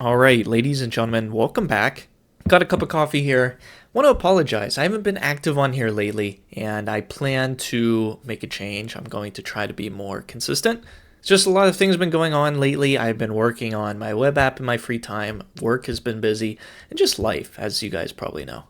All right, ladies and gentlemen, welcome back. Got a cup of coffee here. Want to apologize. I haven't been active on here lately, and I plan to make a change. I'm going to try to be more consistent. It's just a lot of things have been going on lately. I've been working on my web app in my free time. Work has been busy, and just life, as you guys probably know.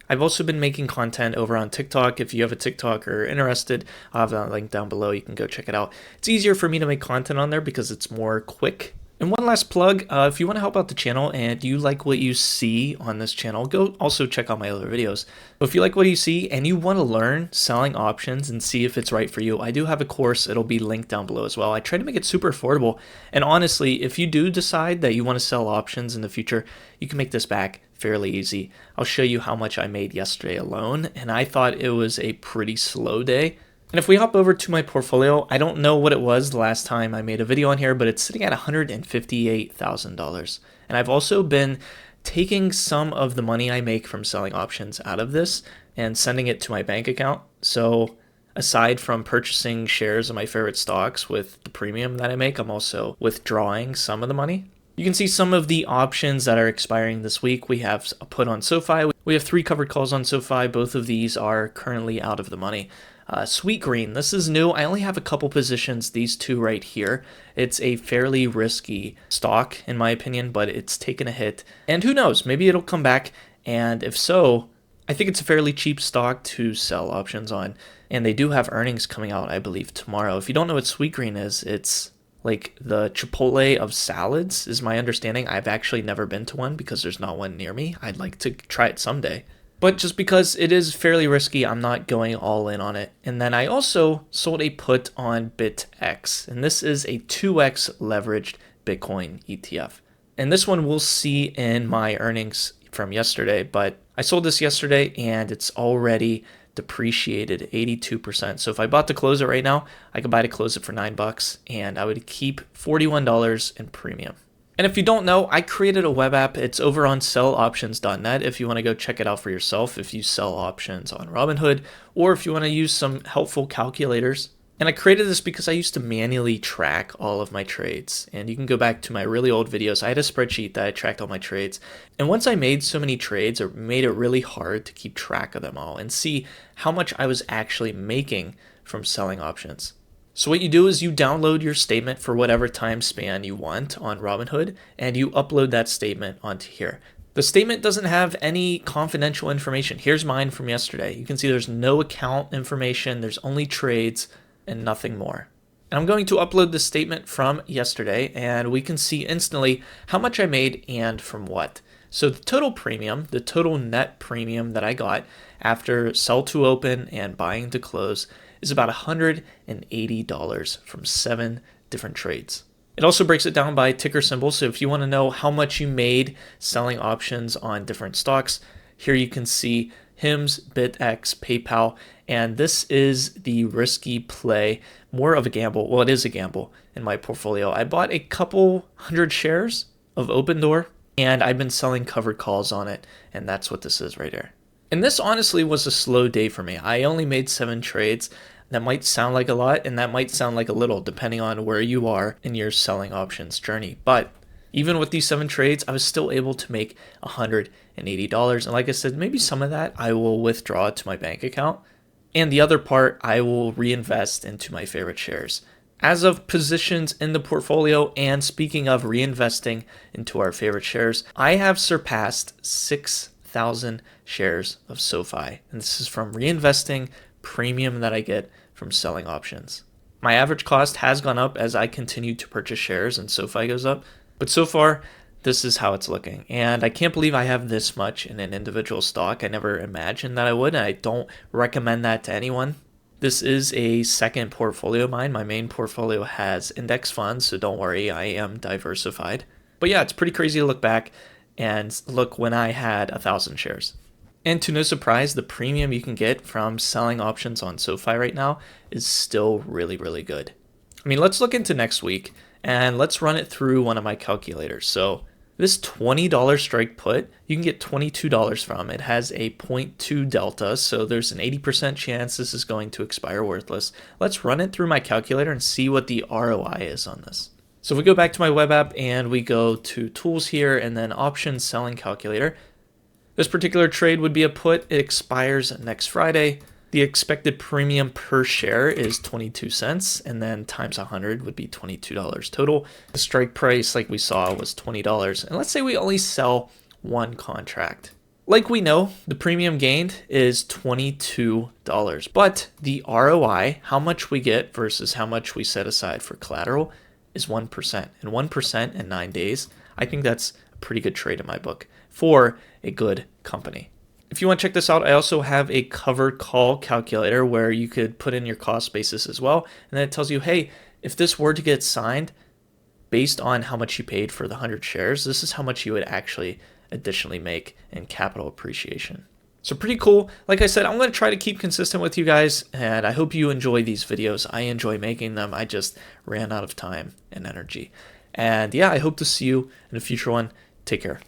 I've also been making content over on TikTok. If you have a TikTok or interested, I'll have that link down below. You can go check it out. It's easier for me to make content on there because it's more quick. And one last plug, if you want to help out the channel and you like what you see on this channel, go also check out my other videos. But if you like what you see and you want to learn selling options and see if it's right for you, I do have a course. It'll be linked down below as well. I try to make it super affordable. And honestly, if you do decide that you want to sell options in the future, you can make this back fairly easy. I'll show you how much I made yesterday alone, and I thought it was a pretty slow day. And if we hop over to my portfolio, I don't know what it was the last time I made a video on here, but it's sitting at $158,000. And I've also been taking some of the money I make from selling options out of this and sending it to my bank account. So aside from purchasing shares of my favorite stocks with the premium that I make, I'm also withdrawing some of the money. You can see some of the options that are expiring this week. We have a put on SoFi. We have 3 covered calls on SoFi. Both of these are currently out of the money. Sweetgreen, this is new. I only have a couple positions, these 2 right here. It's a fairly risky stock in my opinion, but it's taken a hit. And who knows, maybe it'll come back. And if so, I think it's a fairly cheap stock to sell options on. And they do have earnings coming out, I believe, tomorrow. If you don't know what Sweetgreen is, it's like the Chipotle of salads is my understanding. I've actually never been to one because there's not one near me. I'd like to try it someday. But just because it is fairly risky, I'm not going all in on it. And then I also sold a put on BitX. And this is a 2x leveraged Bitcoin ETF. And this one we'll see in my earnings from yesterday. But I sold this yesterday and it's already depreciated 82%. So if I bought to close it right now, I could buy to close it for $9 and I would keep $41 in premium. And if you don't know, I created a web app. It's over on selloptions.net if you want to go check it out for yourself if you sell options on Robinhood or if you want to use some helpful calculators. And I created this because I used to manually track all of my trades. And you can go back to my really old videos. I had a spreadsheet that I tracked all my trades. And once I made so many trades, it made it really hard to keep track of them all and see how much I was actually making from selling options. So what you do is you download your statement for whatever time span you want on Robinhood, and you upload that statement onto here. The statement doesn't have any confidential information. Here's mine from yesterday. You can see there's no account information, there's only trades and nothing more. And I'm going to upload the statement from yesterday, and we can see instantly how much I made and from what. So the total premium, the total net premium that I got after sell to open and buying to close is about $180 from 7 different trades. It also breaks it down by ticker symbol. So if you want to know how much you made selling options on different stocks, here you can see HIMS, BitX, PayPal, and this is the risky play, more of a gamble. Well, it is a gamble in my portfolio. I bought a couple hundred shares of Opendoor, and I've been selling covered calls on it, and that's what this is right here. And this honestly was a slow day for me. I only made 7 trades. That might sound like a lot, and that might sound like a little, depending on where you are in your selling options journey. But even with these 7 trades, I was still able to make $180. And like I said, maybe some of that I will withdraw to my bank account. And the other part I will reinvest into my favorite shares. As of positions in the portfolio, and speaking of reinvesting into our favorite shares, I have surpassed 6,000 shares of SoFi. And this is from reinvesting premium that I get from selling options. My average cost has gone up as I continue to purchase shares and SoFi goes up. But so far, this is how it's looking. And I can't believe I have this much in an individual stock. I never imagined that I would, and I don't recommend that to anyone. This is a second portfolio of mine. My main portfolio has index funds, so don't worry, I am diversified. But yeah, it's pretty crazy to look back and look when I had 1,000 shares. And to no surprise, the premium you can get from selling options on SoFi right now is still really, really good. I mean, let's look into next week and let's run it through one of my calculators. So this $20 strike put, you can get $22 from. It has a zero point 0.2 delta, so there's an 80% chance this is going to expire worthless. Let's run it through my calculator and see what the ROI is on this. So if we go back to my web app and we go to tools here and then options selling calculator, this particular trade would be a put. It expires next Friday. The expected premium per share is 22 cents, and then times 100 would be $22 total. The strike price, like we saw, was $20. And let's say we only sell one contract. Like we know, the premium gained is $22, but the ROI, how much we get versus how much we set aside for collateral, is 1%. And 1% in 9 days, I think that's a pretty good trade in my book for a good company. If you want to check this out, I also have a covered call calculator where you could put in your cost basis as well. And then it tells you, hey, if this were to get signed based on how much you paid for the 100 shares, this is how much you would actually additionally make in capital appreciation. So pretty cool. Like I said, I'm going to try to keep consistent with you guys, and I hope you enjoy these videos. I enjoy making them. I just ran out of time and energy. And yeah, I hope to see you in a future one. Take care.